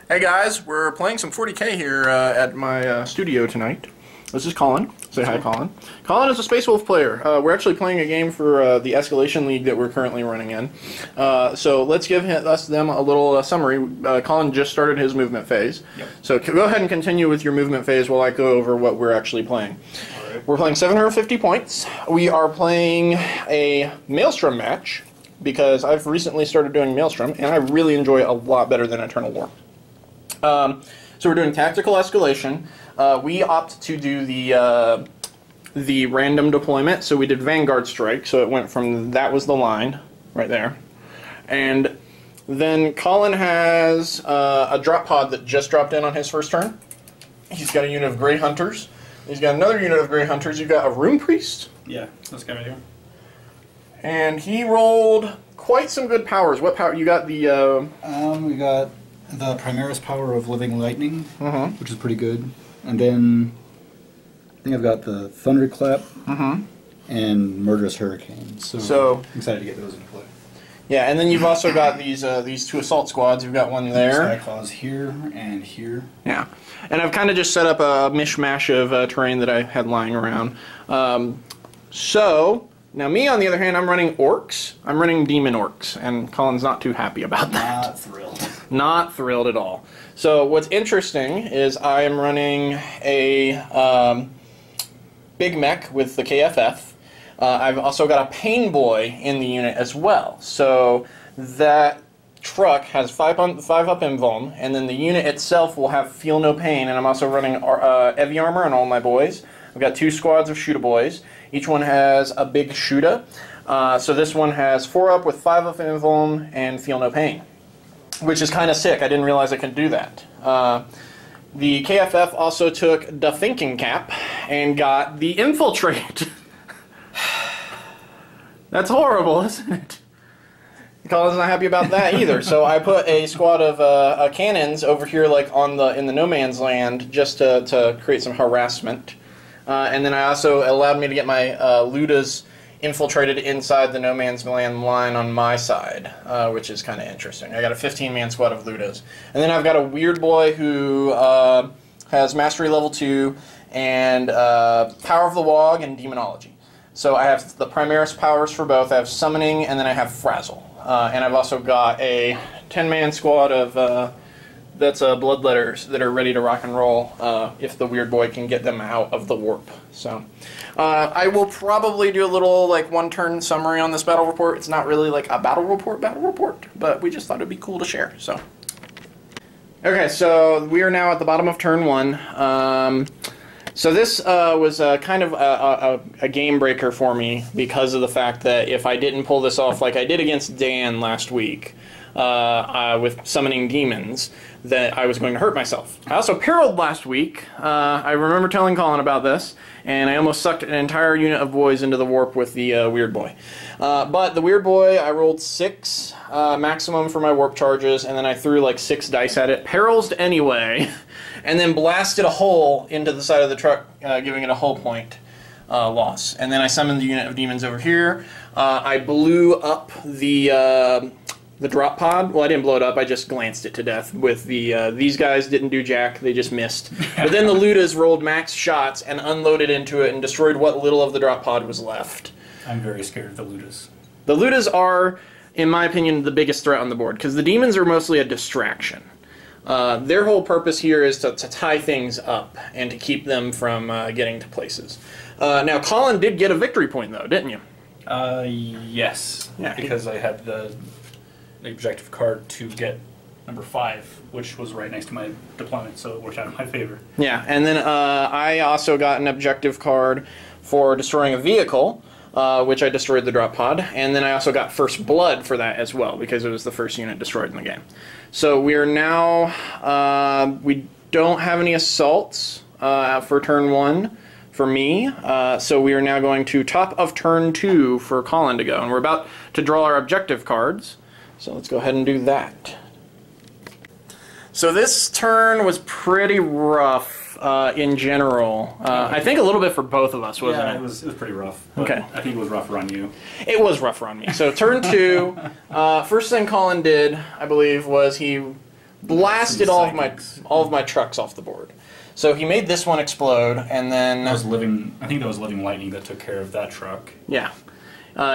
Hey guys, we're playing some 40K here at my studio tonight. This is Colin. Say hi, Colin. Colin is a Space Wolf player. We're actually playing a game for the Escalation League that we're currently running in. So let's give them a little summary. Colin just started his movement phase. Yep. So go ahead and continue with your movement phase while I go over what we're actually playing. Right. We're playing 750 points. We are playing a Maelstrom match because I've recently started doing Maelstrom and I really enjoy it a lot better than Eternal War. So we're doing tactical escalation. We opt to do the random deployment, so we did Vanguard Strike, so it went from, that was the line, right there. And then Colin has a drop pod that just dropped in on his first turn. He's got a unit of Grey Hunters. He's got another unit of Grey Hunters. You've got a Rune Priest. Yeah, this guy right here. And he rolled quite some good powers. What power? You got the... we got the Primaris power of Living Lightning, which is pretty good. And then I think I've got the Thunderclap and Murderous Hurricane. So I'm excited to get those into play. Yeah, and then you've also got these two assault squads. You've got one there. Skyclaws here and here. Yeah, and I've kind of just set up a mishmash of terrain that I had lying around. So now me, on the other hand, I'm running Orks. I'm running Demon Orks, and Colin's not too happy about that. Not thrilled. Not thrilled at all. So what's interesting is I am running a big mech with the KFF. I've also got a Pain Boy in the unit as well. So that truck has 5 up invuln, and then the unit itself will have Feel No Pain, and I'm also running heavy armor on all my boys. I've got 2 squads of Shooter boys. Each one has a big Shooter. So this one has 4 up with 5 up invuln and Feel No Pain, which is kind of sick. I didn't realize I could do that. The KFF also took the Thinking Cap and got the Infiltrate. That's horrible, isn't it? Colin's not happy about that either. So I put a squad of cannons over here, like in the no man's land, just to create some harassment. And then I also allowed me to get my Ludas infiltrated inside the no man's land line on my side, which is kind of interesting. I got a 15-man squad of Ludas. And then I've got a weird boy who has Mastery level 2 and Power of the Wog and Demonology. So I have the Primaris powers for both. I have Summoning, and then I have Frazzle. And I've also got a 10-man squad of that's Bloodletters that are ready to rock and roll if the weird boy can get them out of the warp. So I will probably do a little like one-turn summary on this battle report. It's not really like a battle report, but we just thought it'd be cool to share. So okay, so we are now at the bottom of turn 1. So this was kind of a game breaker for me because of the fact that if I didn't pull this off like I did against Dan last week with summoning demons, that I was going to hurt myself. I also perilled last week. I remember telling Colin about this, and I almost sucked an entire unit of boys into the warp with the weird boy. But the weird boy, I rolled 6 maximum for my warp charges, and then I threw like 6 dice at it, perils anyway, and then blasted a hole into the side of the truck, giving it a hull point loss. And then I summoned the unit of demons over here. I blew up the drop pod. Well, I didn't blow it up, I just glanced it to death with the, these guys didn't do jack, they just missed. But then the Ludas rolled max shots and unloaded into it and destroyed what little of the drop pod was left. I'm very scared of the Ludas. The Ludas are, in my opinion, the biggest threat on the board, because the demons are mostly a distraction. Their whole purpose here is to tie things up and to keep them from getting to places. Now, Colin did get a victory point, though, didn't you? Yes. Yeah, because I had the objective card to get number 5, which was right next to my deployment, so it worked out in my favor. Yeah, and then I also got an objective card for destroying a vehicle, which I destroyed the drop pod, and then I also got first blood for that as well, because it was the first unit destroyed in the game. So we are now, we don't have any assaults for turn 1 for me, so we are now going to top of turn 2 for Colin to go, and we're about to draw our objective cards. So let's go ahead and do that. So this turn was pretty rough in general. I think a little bit for both of us, wasn't it? Yeah, it was pretty rough. Okay. I think it was rougher on you. It was rougher on me. So turn 2, first thing Colin did, I believe, was he blasted all of my trucks off the board. So he made this one explode, and then I think that was living lightning that took care of that truck. Yeah,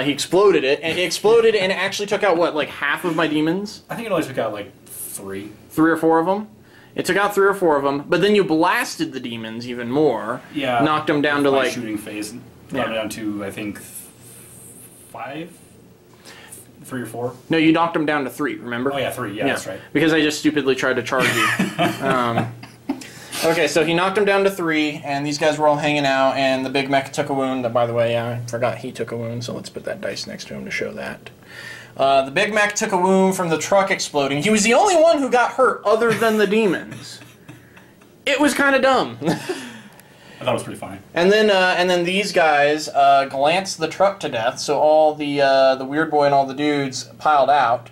he exploded it, and it exploded, and it actually took out what, like half of my demons? I think it only took out like 3 or 4 of them. It took out 3 or 4 of them, but then you blasted the demons even more. Yeah, knocked them down to like shooting phase. Got them down to I think 5, 3 or 4. No, you knocked them down to 3. Remember? Oh yeah, 3. Yeah, that's right. Because I just stupidly tried to charge you. Okay, so he knocked him down to 3, and these guys were all hanging out, and the big mech took a wound. By the way, I forgot he took a wound, so let's put that dice next to him to show that. The big mech took a wound from the truck exploding. He was the only one who got hurt other than the demons. It was kind of dumb. I thought it was pretty funny. And then these guys glanced the truck to death, so all the weird boy and all the dudes piled out.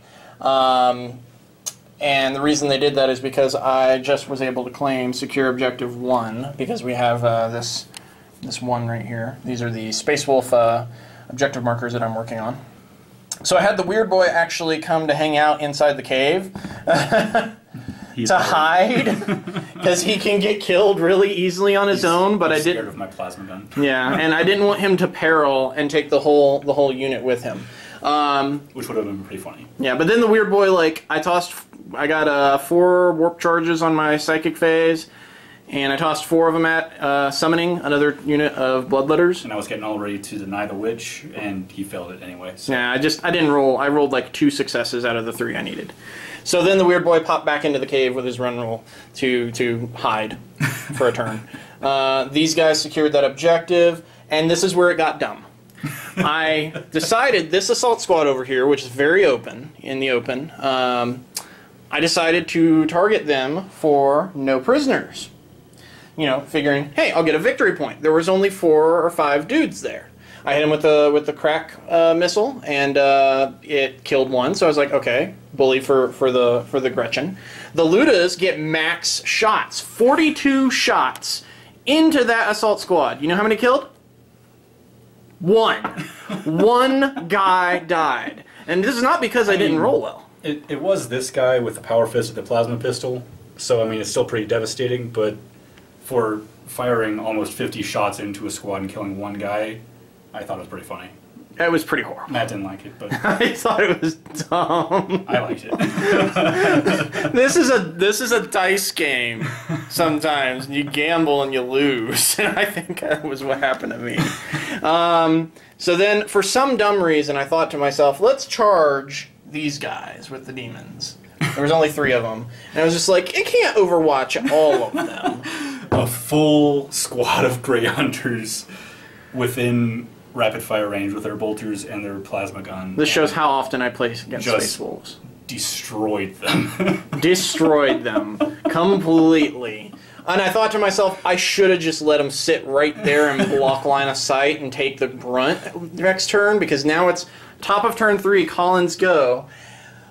And the reason they did that is because I just was able to claim secure objective 1, because we have this one right here. These are the Space Wolf objective markers that I'm working on. So I had the weird boy actually come to hang out inside the cave to hide, because he can get killed really easily on his own. But I didn't. Scared of my plasma gun. Yeah, and I didn't want him to peril and take the whole unit with him. Which would have been pretty funny. Yeah, but then the weird boy, like, I got 4 warp charges on my psychic phase, and I tossed 4 of them at summoning another unit of bloodletters. And I was getting all ready to deny the witch, and he failed it anyway. So. Yeah, I didn't roll. I rolled like 2 successes out of the 3 I needed. So then the weird boy popped back into the cave with his run roll to hide for a turn. These guys secured that objective, and this is where it got dumb. I decided this assault squad over here, which is very open, in the open, I decided to target them for no prisoners. You know, figuring, hey, I'll get a victory point. There was only 4 or 5 dudes there. I hit him with the crack missile, and it killed one. So I was like, okay, bully for the Gretchen. The Ludas get max shots, 42 shots into that assault squad. You know how many killed? 1. 1 guy died, and this is not because I didn't roll well. It was this guy with the power fist with the plasma pistol, so I mean it's still pretty devastating, but for firing almost 50 shots into a squad and killing 1 guy, I thought it was pretty funny. It was pretty horrible. Matt didn't like it, but I thought it was dumb. I liked it. This is a dice game. Sometimes you gamble and you lose, and I think that was what happened to me. So then, for some dumb reason, I thought to myself, let's charge these guys with the demons. There was only 3 of them, and I was just like, it can't overwatch all of them. A full squad of Grey Hunters within rapid fire range with their bolters and their plasma gun. This shows how often I play against Space Wolves. Destroyed them. Destroyed them completely. And I thought to myself, I should have just let them sit right there and block line of sight and take the brunt next turn, because now it's top of turn 3, Collins go.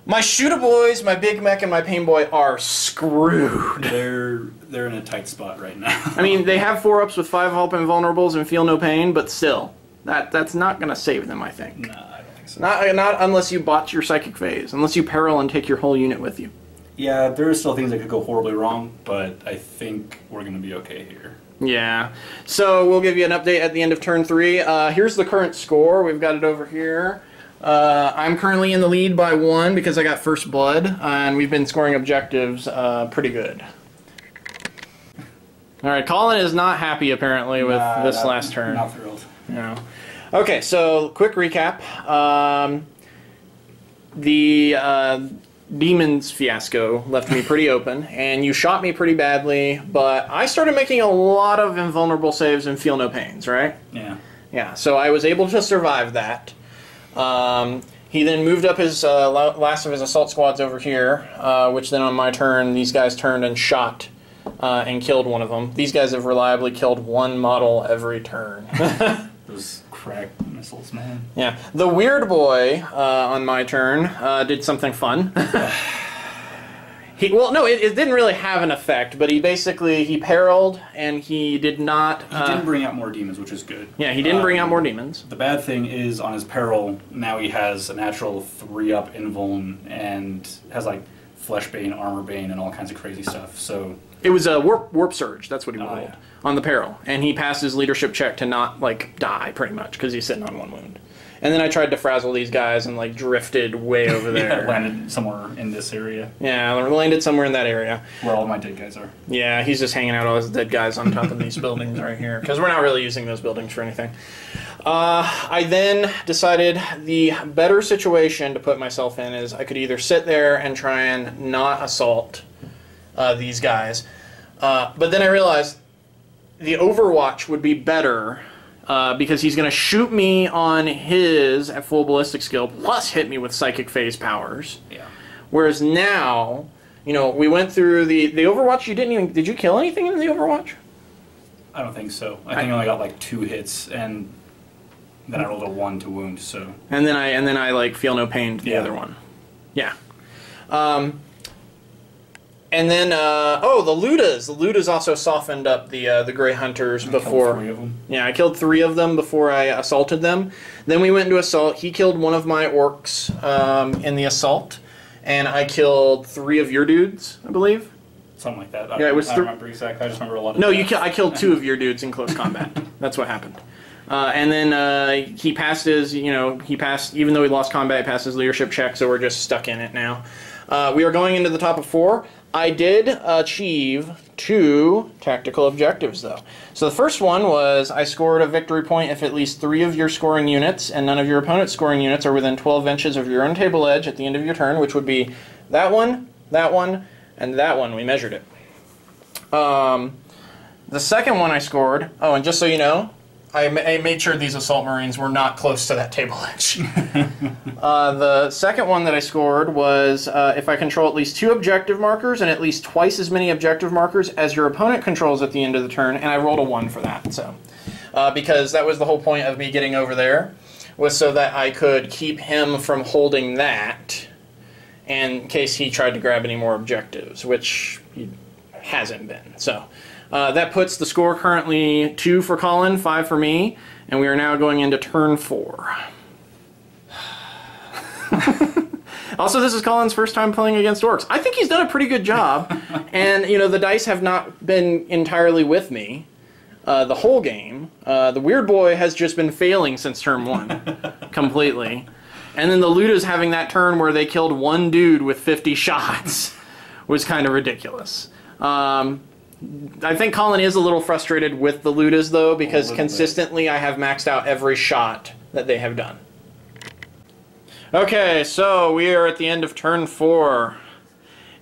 My Shooter Boys, my Big Mech, and my Pain Boy are screwed. They're in a tight spot right now. I mean, they have 4-ups with 5 help invulnerables and feel no pain, but still, that's not going to save them, I think. Nah, I don't think so. Not unless you botch your psychic phase, unless you peril and take your whole unit with you. Yeah, there are still things that could go horribly wrong, but I think we're going to be okay here. Yeah. So we'll give you an update at the end of turn 3. Here's the current score. We've got it over here. I'm currently in the lead by 1 because I got first blood, and we've been scoring objectives pretty good. Alright, Colin is not happy apparently with this last turn. Not thrilled. No. Okay, so quick recap. The Demons fiasco left me pretty open, and you shot me pretty badly, but I started making a lot of invulnerable saves and feel no pains, right? Yeah. Yeah, so I was able to survive that. He then moved up his last of his assault squads over here, which then on my turn, these guys turned and shot and killed one of them. These guys have reliably killed 1 model every turn. Those crack missiles, man. Yeah. The weird boy on my turn did something fun. It didn't really have an effect, but he periled, and he did not... He didn't bring out more demons, which is good. Yeah, he didn't bring out more demons. The bad thing is, on his peril, now he has a natural 3-up invuln, and has like Flesh Bane, Armor Bane, and all kinds of crazy stuff. So it was a warp surge. That's what he rolled yeah. on the peril, and he passed his leadership check to not like die pretty much because he's sitting on 1 wound. And then I tried to frazzle these guys and like drifted way over there. Yeah, landed somewhere in this area. Yeah, I landed somewhere in that area. Where all my dead guys are. Yeah, he's just hanging out all his dead guys on top of these buildings right here. Because we're not really using those buildings for anything. I then decided the better situation to put myself in is I could either sit there and try and not assault these guys. But then I realized the Overwatch would be better because he's going to shoot me on his at full ballistic skill plus hit me with psychic phase powers. Yeah. Whereas now, you know, we went through the Overwatch. You didn't even... Did you kill anything in the Overwatch? I don't think so. I think I only got like 2 hits, and then I rolled a 1 to wound. So. And then I like feel no pain to the other one. Yeah. And then the Ludas. The Ludas also softened up the Grey Hunters before. Killed 3 of them. Yeah, I killed 3 of them before I assaulted them. Then we went into assault. He killed one of my orcs in the assault, and I killed 3 of your dudes, I believe. Something like that. Yeah, it was. I don't remember exactly. I just remember a lot of. No, I killed 2 of your dudes in close combat. That's what happened. And then he passed his. He passed, even though he lost combat, he passed his leadership check. So we're just stuck in it now. We are going into the top of 4. I did achieve 2 tactical objectives, though. So the first one was I scored a victory point if at least 3 of your scoring units and none of your opponent's scoring units are within 12 inches of your own table edge at the end of your turn, which would be that one, and that one. We measured it. The second one I scored... Oh, and just so you know, I made sure these Assault Marines were not close to that table edge. The second one that I scored was if I control at least 2 objective markers and at least twice as many objective markers as your opponent controls at the end of the turn, and I rolled a 1 for that. So, because that was the whole point of me getting over there, was so that I could keep him from holding that in case he tried to grab any more objectives, which he hasn't been. So. That puts the score currently 2 for Colin, 5 for me, and we are now going into turn 4. Also, this is Colin's first time playing against Orks. I think he's done a pretty good job, and the dice have not been entirely with me the whole game. The Weird Boy has just been failing since turn 1, completely. And then the Ludas having that turn where they killed 1 dude with 50 shots was kind of ridiculous. I think Colin is a little frustrated with the Ludas, though, because consistently I have maxed out every shot that they have done. Okay, so we are at the end of turn 4.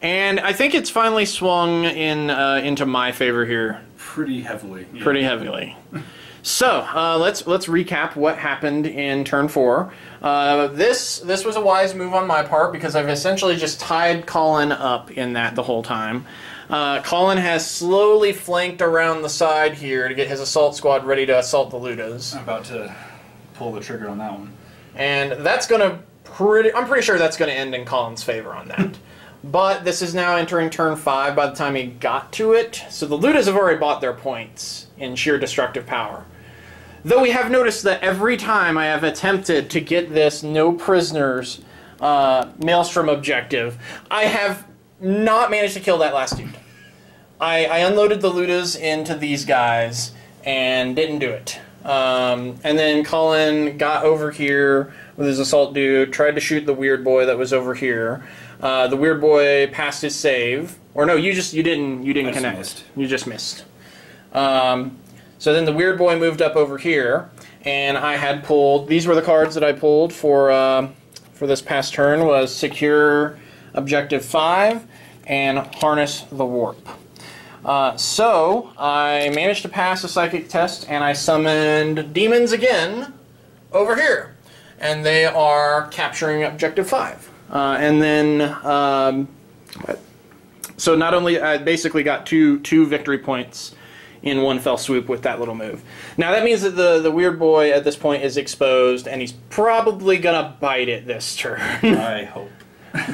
And I think it's finally swung into my favor here. Pretty heavily. Yeah. Pretty heavily. So, let's recap what happened in turn 4. This was a wise move on my part because I've essentially just tied Colin up in that the whole time. Colin has slowly flanked around the side here to get his assault squad ready to assault the Ludas. I'm about to pull the trigger on that one. And that's going to I'm pretty sure that's going to end in Colin's favor on that. But this is now entering turn 5 by the time he got to it. So the Ludas have already bought their points in sheer destructive power. Though we have noticed that every time I have attempted to get this no prisoners Maelstrom objective, I have not managed to kill that last dude. I unloaded the Ludas into these guys and didn't do it. And then Colin got over here with his assault dude, tried to shoot the Weird Boy that was over here. The Weird Boy passed his save, or no, you didn't connect. Missed. You just missed. So then the Weird Boy moved up over here, and I had pulled. These were the cards that I pulled for this past turn. Was secure Objective 5 and harness the warp. So I managed to pass a psychic test, and I summoned demons again over here, and they are capturing Objective 5. And then so not only I basically got two victory points in one fell swoop with that little move. Now that means that the Weird Boy at this point is exposed, and he's probably gonna bite it this turn. I hope.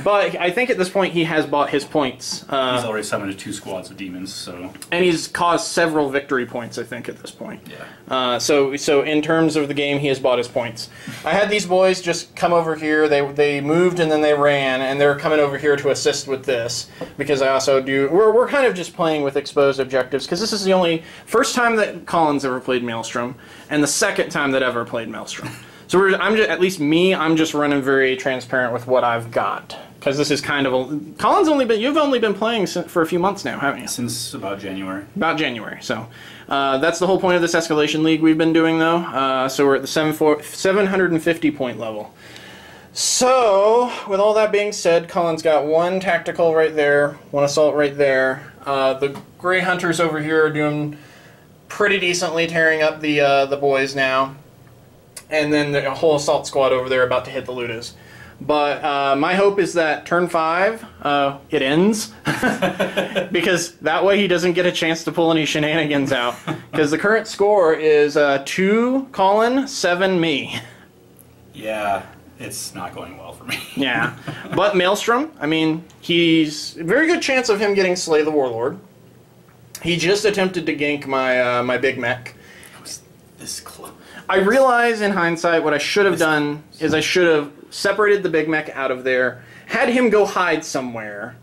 But I think at this point he has bought his points. He's already summoned 2 squads of demons, so... And he's caused several victory points, I think, at this point. Yeah. So in terms of the game, he has bought his points. I had these boys just come over here. They moved and then they ran, and they're coming over here to assist with this. Because I also do... We're kind of just playing with exposed objectives, because this is the only... First time that Colin's ever played Maelstrom, and the second time that ever played Maelstrom. So at least me, I'm just running very transparent with what I've got. Because this is kind of Colin's you've only been playing for a few months now, haven't you? Since about January. About January, so. That's the whole point of this Escalation League we've been doing, though. So we're at the 750 point level. So, with all that being said, Colin's got 1 tactical right there, 1 assault right there. The Grey Hunters over here are doing pretty decently, tearing up the boys now. And then the whole assault squad over there about to hit the Ludas. But my hope is that turn 5, it ends. Because that way he doesn't get a chance to pull any shenanigans out. Because the current score is 2 Colin, 7 me. Yeah, it's not going well for me. Yeah. But Maelstrom, I mean, he's a very good chance of him getting Slay the Warlord. He just attempted to gank my big mech. I was this close. I realize in hindsight what I should have done is I should have separated the big mech out of there, had him go hide somewhere,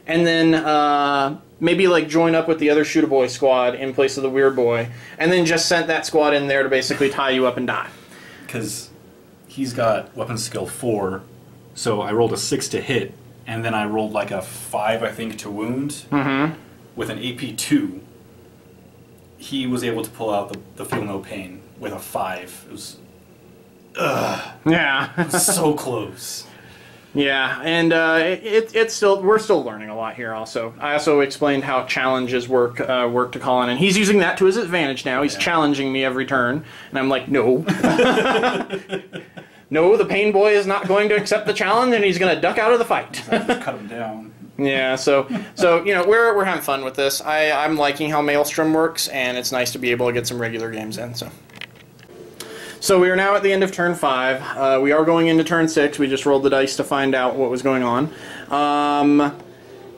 and then maybe like join up with the other Shooter Boy squad in place of the Weird Boy, and then just sent that squad in there to basically tie you up and die. Because he's got weapon skill 4, so I rolled a 6 to hit, and then I rolled like a 5, I think, to wound. With an AP 2, he was able to pull out the Feel No Pain with a 5. It was... Yeah. It was so close. Yeah, and we're still learning a lot here. Also, I also explained how challenges work to Colin, and he's using that to his advantage now. He's challenging me every turn, and I'm like, no, no, the Pain Boy is not going to accept the challenge, and he's going to duck out of the fight. I just cut him down. Yeah, so you know we're having fun with this. I'm liking how Maelstrom works, and it's nice to be able to get some regular games in. So we are now at the end of turn 5. We are going into turn 6. We just rolled the dice to find out what was going on.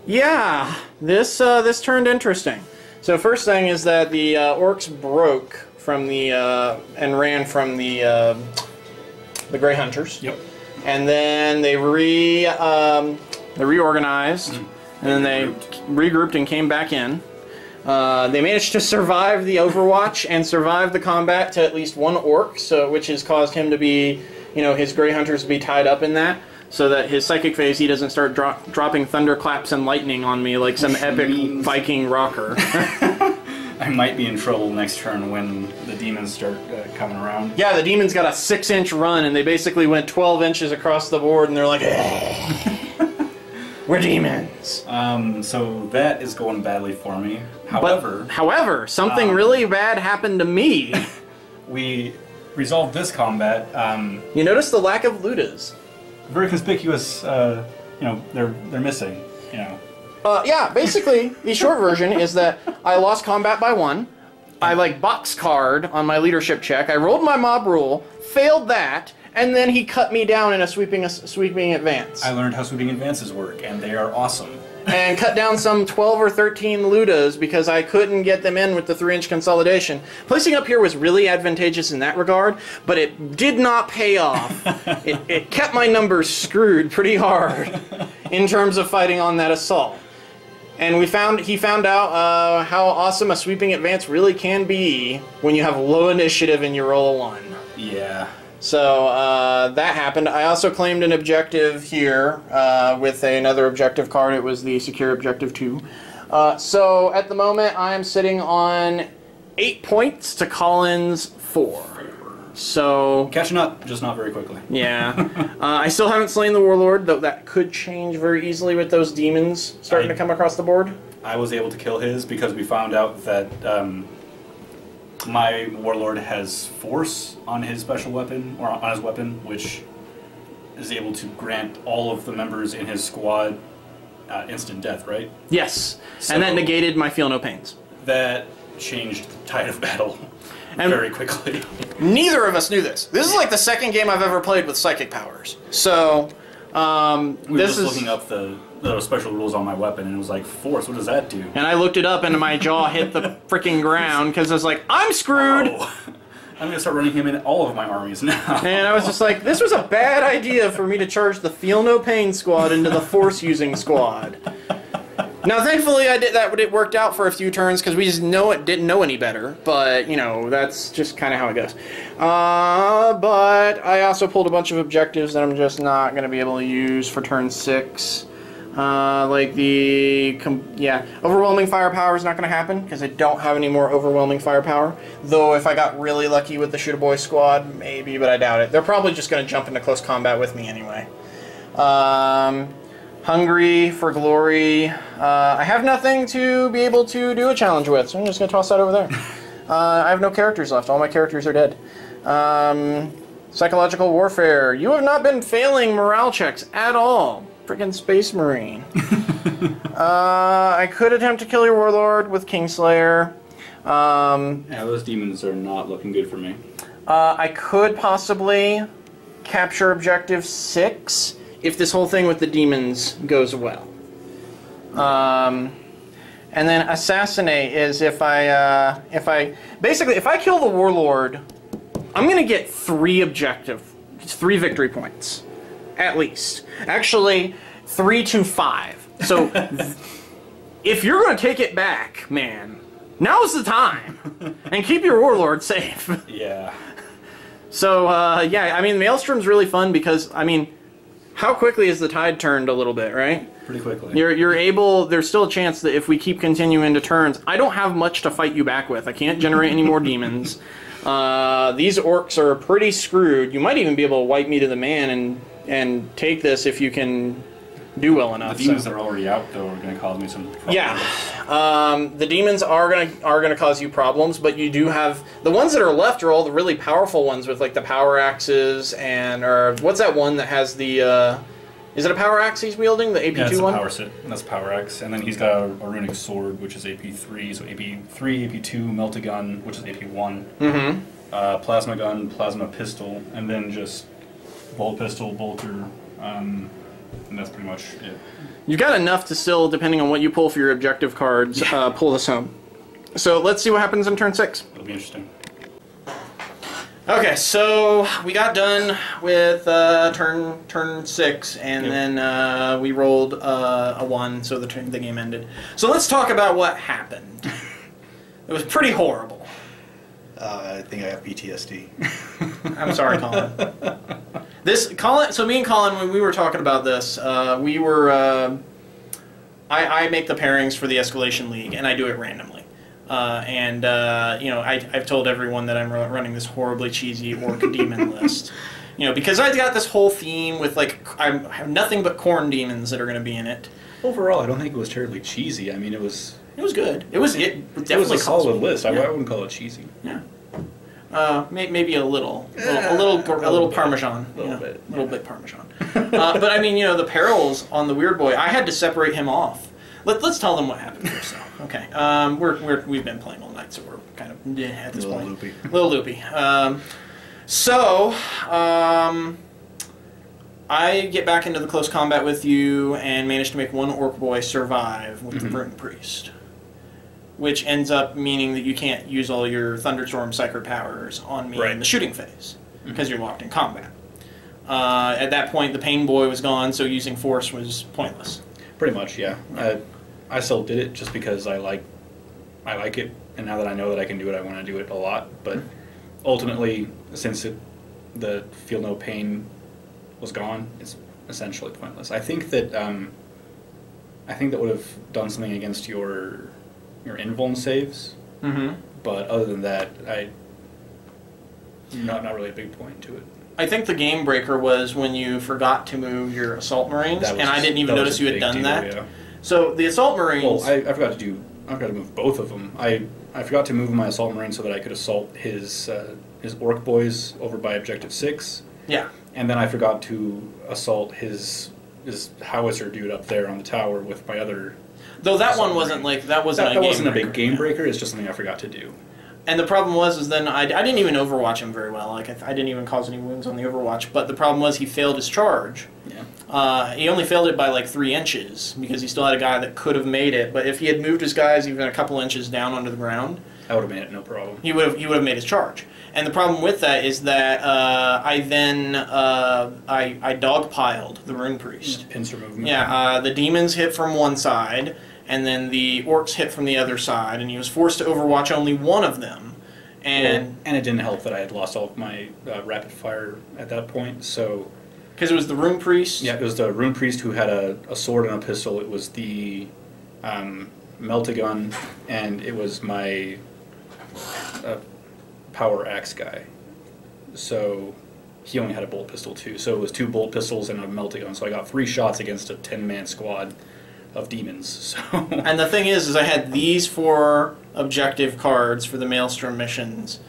Yeah, this turned interesting. So first thing is that the Orks broke from and ran from the Grey Hunters. Yep. And then they reorganized, and then they regrouped and came back in. They managed to survive the Overwatch and survive the combat to at least 1 Ork, which has caused him to be, his Grey Hunters to be tied up in that, so that his psychic phase, he doesn't start dropping thunderclaps and lightning on me like some epic Viking rocker. I might be in trouble next turn when the demons start coming around. Yeah, the demons got a 6-inch run, and they basically went 12 inches across the board, and they're like, we're demons. So that is going badly for me. However, something really bad happened to me. We resolved this combat. You notice the lack of Ludas. Very conspicuous. They're missing. Yeah, basically, the short version is that I lost combat by 1. I boxcarred on my leadership check. I rolled my mob rule, failed that, and then he cut me down in a sweeping advance. I learned how sweeping advances work, and they are awesome. And cut down some 12 or 13 Ludas because I couldn't get them in with the 3-inch consolidation. Placing up here was really advantageous in that regard, but it did not pay off. It kept my numbers screwed pretty hard in terms of fighting on that assault. And he found out how awesome a sweeping advance really can be when you have low initiative and you roll a 1. Yeah. So that happened. I also claimed an objective here with another objective card. It was the Secure Objective 2. So at the moment, I'm sitting on 8 points to Colin's 4. So catching up, just not very quickly. Yeah. I still haven't slain the Warlord, though that could change very easily with those demons starting to come across the board. I was able to kill his because we found out that my Warlord has Force on his special weapon, or on his weapon, which is able to grant all of the members in his squad instant death, right? Yes. So and that negated my Feel No Pains. That changed the tide of battle. And very quickly. Neither of us knew this. This is like the second game I've ever played with psychic powers. So, We were just looking up the special rules on my weapon, and it was like, force, what does that do? And I looked it up, and my jaw hit the freaking ground, because I was like, I'm screwed! Oh. I'm going to start running him in all of my armies now. And I was just like, this was a bad idea for me to charge the Feel No Pain squad into the Force-using squad. Now, thankfully, I did that. It worked out for a few turns because we just didn't know any better. But you know, that's just kind of how it goes. But I also pulled a bunch of objectives that I'm just not going to be able to use for turn 6. Like overwhelming firepower is not going to happen because I don't have any more overwhelming firepower. Though if I got really lucky with the Shoot a Boy squad, maybe, but I doubt it. They're probably just going to jump into close combat with me anyway. Hungry for glory. I have nothing to be able to do a challenge with, so I'm just going to toss that over there. I have no characters left. All my characters are dead. Psychological warfare. You have not been failing morale checks at all. Freaking Space Marine. I could attempt to kill your warlord with Kingslayer. Yeah, those demons are not looking good for me. I could possibly capture objective 6 if this whole thing with the demons goes well. And then assassinate is if I kill the warlord, I'm gonna get 3 victory points. At least. Actually, 3 to 5. So, if you're going to take it back, man, now's the time. And keep your warlord safe. Yeah. So, yeah, I mean, Maelstrom's really fun because, I mean, how quickly is the tide turned a little bit, right? Pretty quickly. You're able, there's still a chance that if we keep continuing to turns, I don't have much to fight you back with. I can't generate any more demons. These orcs are pretty screwed. You might even be able to wipe me to the man and take this if you can do well enough. The demons that are already out, though, are going to cause me some problems. Yeah. The demons are gonna cause you problems, but you do have... The ones that are left are all the really powerful ones with, like, the power axes and... Or what's that one that has the... Is it a power axe he's wielding? The AP2 yeah, it's one? a power sit. That's a power axe. And then he's got a runic sword, which is AP3. So AP3, AP2, Melt-A-Gun, which is AP1. Mm-hmm. Plasma gun, plasma pistol, and then just... Bolt pistol, bolter, and that's pretty much it. You've got enough to still, depending on what you pull for your objective cards, pull this home. So let's see what happens in turn 6. It'll be interesting. Okay, so we got done with turn 6, and then we rolled a 1, so the game ended. So let's talk about what happened. It was pretty horrible. I think I have PTSD. I'm sorry, Colin. So me and Colin, when we were talking about this, we were... I make the pairings for the Escalation League, and I do it randomly. You know, I've told everyone that I'm running this horribly cheesy orc demon list. You know, because I got this whole theme with, like, I have nothing but corn demons that are going to be in it. Overall, I don't think it was terribly cheesy. I mean, it was... It was good. It definitely a solid list. I wouldn't call it cheesy. Yeah. Maybe a little Parmesan. A little bit Parmesan. But I mean, you know, the perils on the Weird Boy, I had to separate him off. Let's tell them what happened first, though. Okay. We've been playing all night, so we're kind of at this point. Loopy. A little loopy. I get back into the close combat with you and manage to make one Orc Boy survive with the Verdant Priest. Which ends up meaning that you can't use all your Thunderstorm Psychic powers on me in the shooting phase, because you're locked in combat. At that point, the Pain Boy was gone, so using Force was pointless. Pretty much, yeah. I still did it just because I like it, and now that I know that I can do it, I want to do it a lot. But ultimately, since the Feel No Pain was gone, it's essentially pointless. I think that would have done something against your invuln saves, but other than that, not really a big point to it. I think the game breaker was when you forgot to move your Assault Marines, and I didn't even notice you had done that. Yeah. So the Assault Marines... Well, I forgot to move both of them. I forgot to move my Assault Marine so that I could assault his Orc Boys over by Objective 6. Yeah. And then I forgot to assault his howitzer dude up there on the tower with my other... Though that one wasn't like... That wasn't a big game breaker. It's just something I forgot to do. And the problem was then I didn't even Overwatch him very well. Like I didn't even cause any wounds on the Overwatch. But the problem was he failed his charge. Yeah. He only failed it by like 3 inches because he still had a guy that could have made it. But if he had moved his guys even a couple inches down onto the ground, I would have made it, no problem. He would have made his charge. And the problem with that is that I then I dogpiled the Rune Priest. Pincer movement. Yeah, the demons hit from one side, and then the orcs hit from the other side, and he was forced to overwatch only one of them. And it didn't help that I had lost all of my rapid fire at that point, so... Because it was the Rune Priest? Yeah, it was the Rune Priest who had a sword and a pistol. It was the Melt-A-Gun, and it was my power axe guy. So he only had a bolt pistol too. So it was 2 bolt pistols and a Melt-A-Gun. So I got 3 shots against a 10-man squad of demons. So and the thing is I had these 4 objective cards for the Maelstrom missions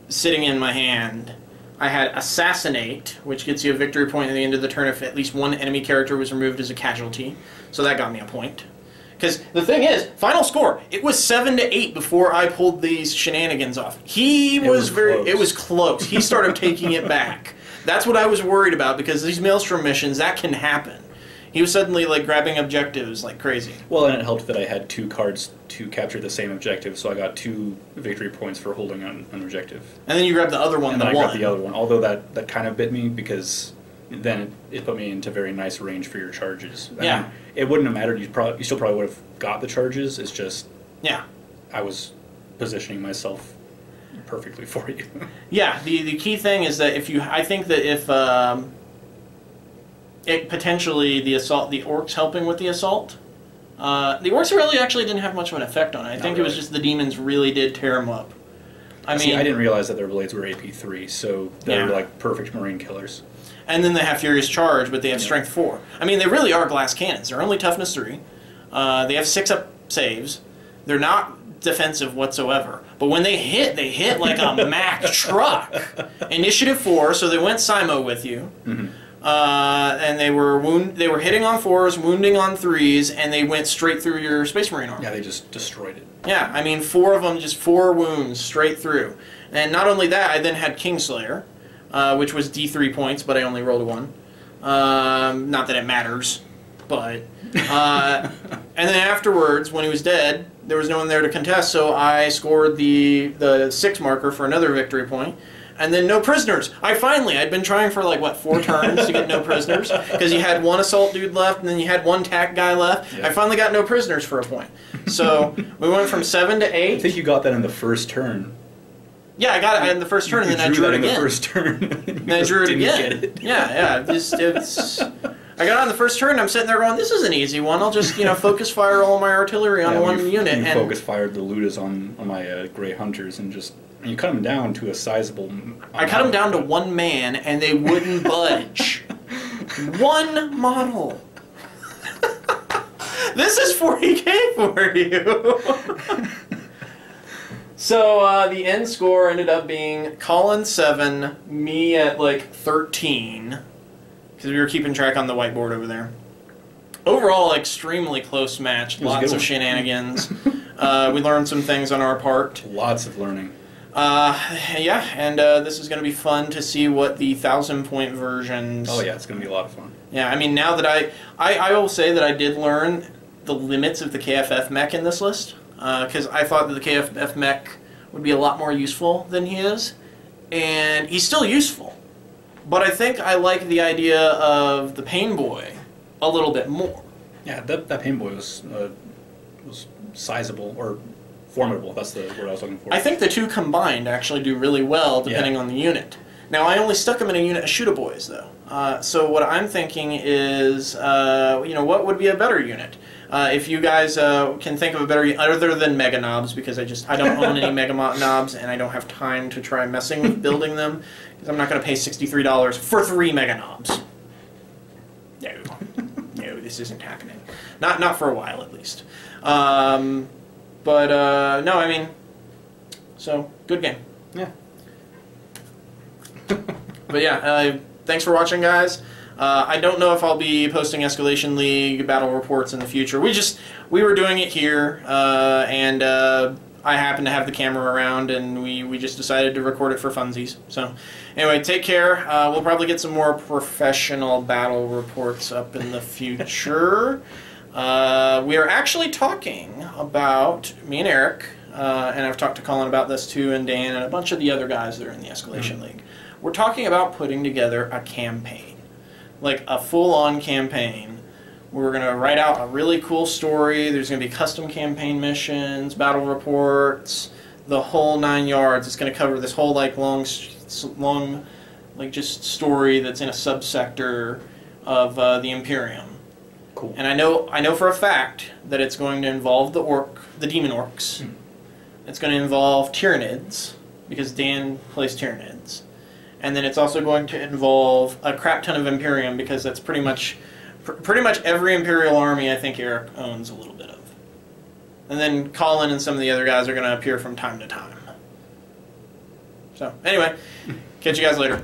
sitting in my hand. I had Assassinate, which gets you a victory point at the end of the turn if at least one enemy character was removed as a casualty. So that got me a point. Because the thing is, final score, it was 7-8 before I pulled these shenanigans off. It was close. He started taking it back. That's what I was worried about, because these Maelstrom missions, that can happen. He was suddenly like grabbing objectives like crazy. Well, and it helped that I had 2 cards to capture the same objective, so I got 2 victory points for holding an objective. And then you grabbed the other one, and then I grabbed the other one, although that kind of bit me, because then it put me into very nice range for your charges. I mean, it wouldn't have mattered. You still probably would have got the charges. It's just I was positioning myself perfectly for you. Yeah, the key thing is that I think that if it potentially the orcs helping with the assault, the orcs really actually didn't have much of an effect on it. I think it was just the demons really did tear them up. I mean, I didn't realize that their blades were AP3, so they were like perfect marine killers. And then they have Furious Charge, but they have Strength 4. I mean, they really are glass cannons. They're only Toughness 3. They have 6-up saves. They're not defensive whatsoever. But when they hit like a Mack truck. Initiative 4, so they went Simo with you. Mm-hmm. And they were hitting on 4s, wounding on 3s, and they went straight through your Space Marine armor. Yeah, they just destroyed it. Yeah, I mean, 4 of them, just 4 wounds straight through. And not only that, I then had Kingslayer. Which was D3 points, but I only rolled a 1. Not that it matters, but... and then afterwards, when he was dead, there was no one there to contest, so I scored the 6 marker for another victory point. And then no prisoners. I'd been trying for like, 4 turns to get no prisoners, because you had 1 assault dude left, and then you had 1 tack guy left. Yep. I finally got no prisoners for a point. So we went from 7 to 8. I think you got that in the first turn. Yeah, I got it in the first turn, and then I drew it again. The first turn. And I drew it again. Yeah. I got it on the first turn, and I'm sitting there going, this is an easy one. I'll just, focus fire all my artillery on one unit. You focus fired the Ludas on my Grey Hunters, and you cut them down to a sizable... I cut them down to 1 man, and they wouldn't budge. 1 model. This is 40K for you. So the end score ended up being Colin 7, me at like 13, because we were keeping track on the whiteboard over there. Overall, extremely close match, lots of shenanigans. We learned some things on our part. Lots of learning. Yeah, and this is going to be fun to see what the 1,000-point versions... Oh yeah, it's going to be a lot of fun. Yeah, I mean, now that I will say that I did learn the limits of the KFF mech in this list. Because I thought that the KFF mech would be a lot more useful than he is. And he's still useful. But I think I like the idea of the Pain Boy a little bit more. Yeah, that Pain Boy was sizable, or formidable. That's the word I was looking for. I think the 2 combined actually do really well, depending on the unit. Now, I only stuck him in a unit of Shootaboys, though. So what I'm thinking is, what would be a better unit? If you guys can think of a better unit, other than Mega Knobs, because I don't own any Mega Knobs, and I don't have time to try messing with building them, because I'm not going to pay $63 for 3 Mega Knobs. No, this isn't happening. Not for a while, at least. No, I mean, so, good game. Yeah. But yeah, thanks for watching, guys. I don't know if I'll be posting Escalation League battle reports in the future. We were doing it here, and I happen to have the camera around, and we just decided to record it for funsies. So, anyway, take care. We'll probably get some more professional battle reports up in the future. We are actually talking about, me and Eric, and I've talked to Colin about this too, and Dan, and a bunch of the other guys that are in the Escalation League. We're talking about putting together a campaign. Like a full-on campaign. We're going to write out a really cool story. There's going to be custom campaign missions, battle reports, the whole 9 yards. It's going to cover this whole like long, like just story that's in a subsector of the Imperium. Cool. And I know for a fact that it's going to involve the demon orcs. It's going to involve Tyranids because Dan plays Tyranids, and then it's also going to involve a crap ton of Imperium because that's pretty much every Imperial army I think Eric owns a little bit of. And then Colin and some of the other guys are going to appear from time to time. So, anyway, catch you guys later.